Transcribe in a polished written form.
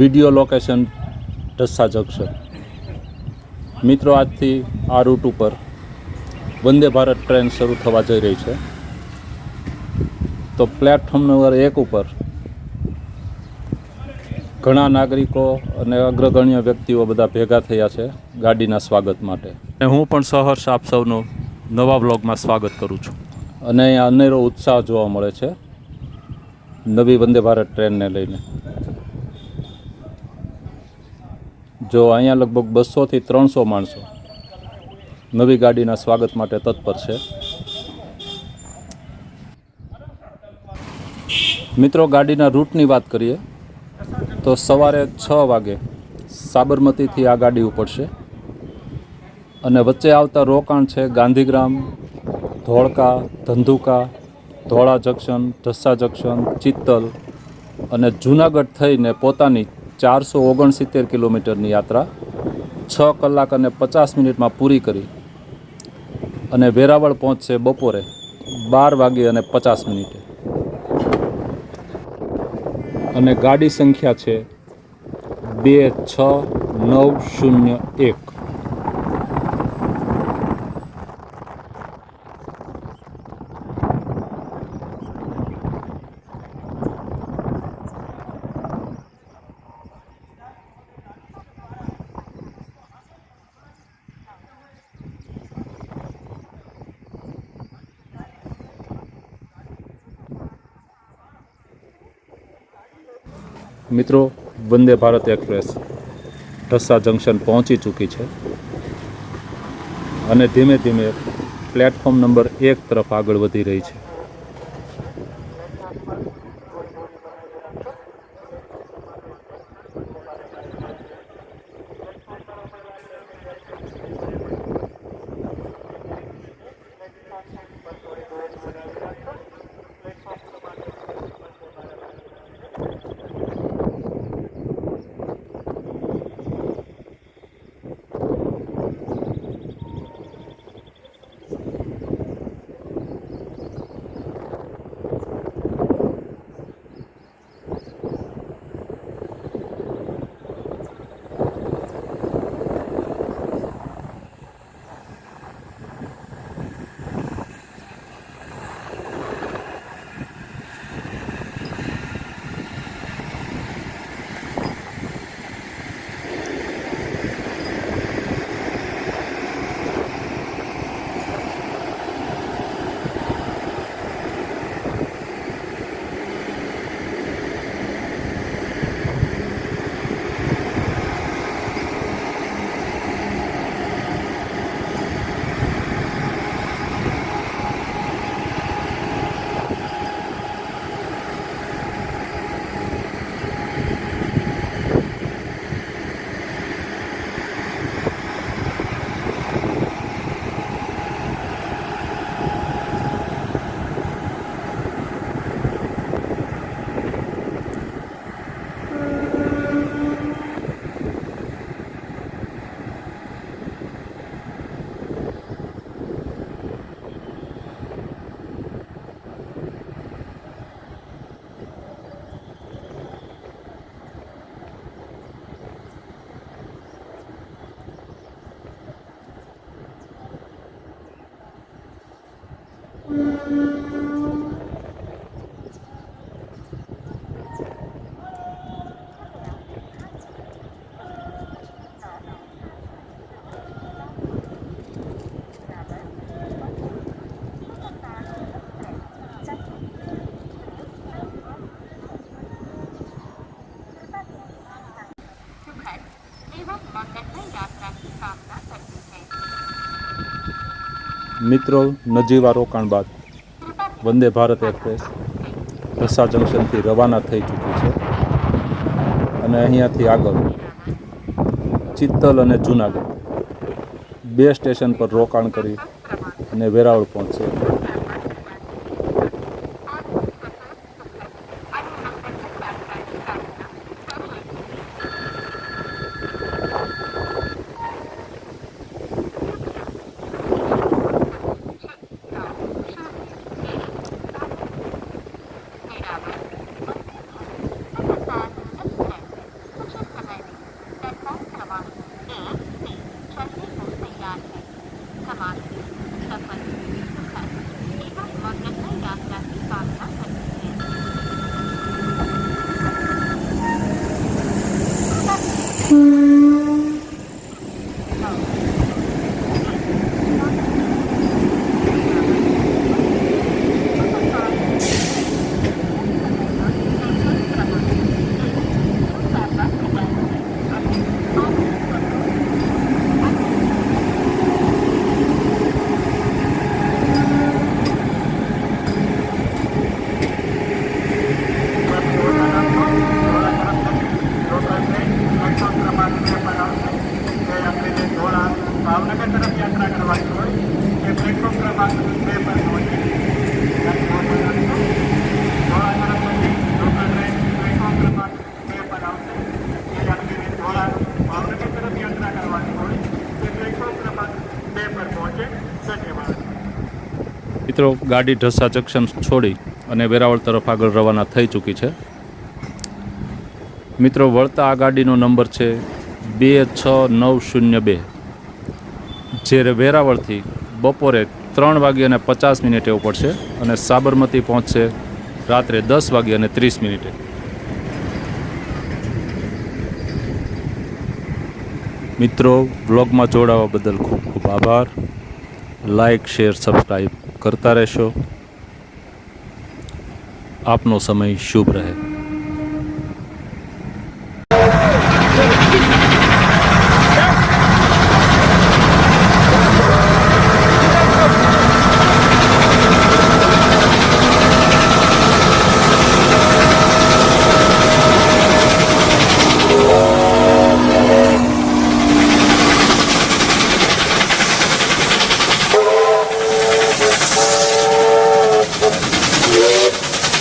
Video location Dhasa junction. મિત્રો, આજથી આ રૂટ ઉપર વંદે ભારત ટ્રેન શરૂ થવા જઈ રહી છે। તો પ્લેટફોર્મ નંબર 1 ઉપર ઘણા નાગરિકો અને અગ્રગણ્ય વ્યક્તિઓ બધા ભેગા થયા છે ગાડીના સ્વાગત માટે। અને હું પણ સહર્ષ આપ સૌનું નવા વ્લોગમાં સ્વાગત કરું છું। અને અહીંયા અનેરો ઉત્સાહ જોવા મળે છે નવી વંદે ભારત ટ્રેનને લઈને। જો અહીંયા લગભગ 200 થી 300 માણસો નવી ગાડીના સ્વાગત માટે તત્પર છે। મિત્રો, ગાડીના રૂટની વાત કરીએ તો સવારે 6 વાગે સાબરમતીથી આ ગાડી ઉપડશે અને વચ્ચે આવતા રોકાણ છે ગાંધીગ્રામ, ધોળકા, ધંધુકા, ધોળા જંકશન, ઢસા જંકશન, ચિત્તલ અને જૂનાગઢ થઈને પોતાની 469 કિલોમીટરની યાત્રા 6 કલાક અને 50 મિનિટમાં પૂરી કરી અને વેરાવળ પહોંચશે બપોરે 12 વાગે અને 50 મિનિટે। અને ગાડી સંખ્યા છે 26901। મિત્રો, વંદે ભારત એક્સપ્રેસ ઢસા જંકશન પહોંચી ચૂકી છે અને ધીમે ધીમે પ્લેટફોર્મ નંબર 1 તરફ આગળ વધી રહી છે। મિત્રો, નજીવા રોકાણ બાદ વંદે ભારત એક્સપ્રેસ ઢસા જંકશનથી રવાના થઈ ચૂકી છે અને અહીંયાથી આગળ ચિત્તલ અને જૂનાગઢ 2 સ્ટેશન પર રોકાણ કરી અને વેરાવળ પહોંચશે। મિત્રો ગાડી ઢસા જંકશન છોડી અને વેરાવળ તરફ આગળ રવાના થઈ ચૂકી છે. મિત્રો વળતા આ ગાડીનો નંબર છે 26902, જે વેરાવળથી બપોરે 3:50 ઉપડશે અને સાબરમતી પહોંચશે રાત્રે 10:30. મિત્રો વ્લોગમાં જોડાવા બદલ ખૂબ ખૂબ આભાર. લાઈક, શેર, સબસ્ક્રાઈબ કરતા રહેશો. આપનો સમય શુભ રહે.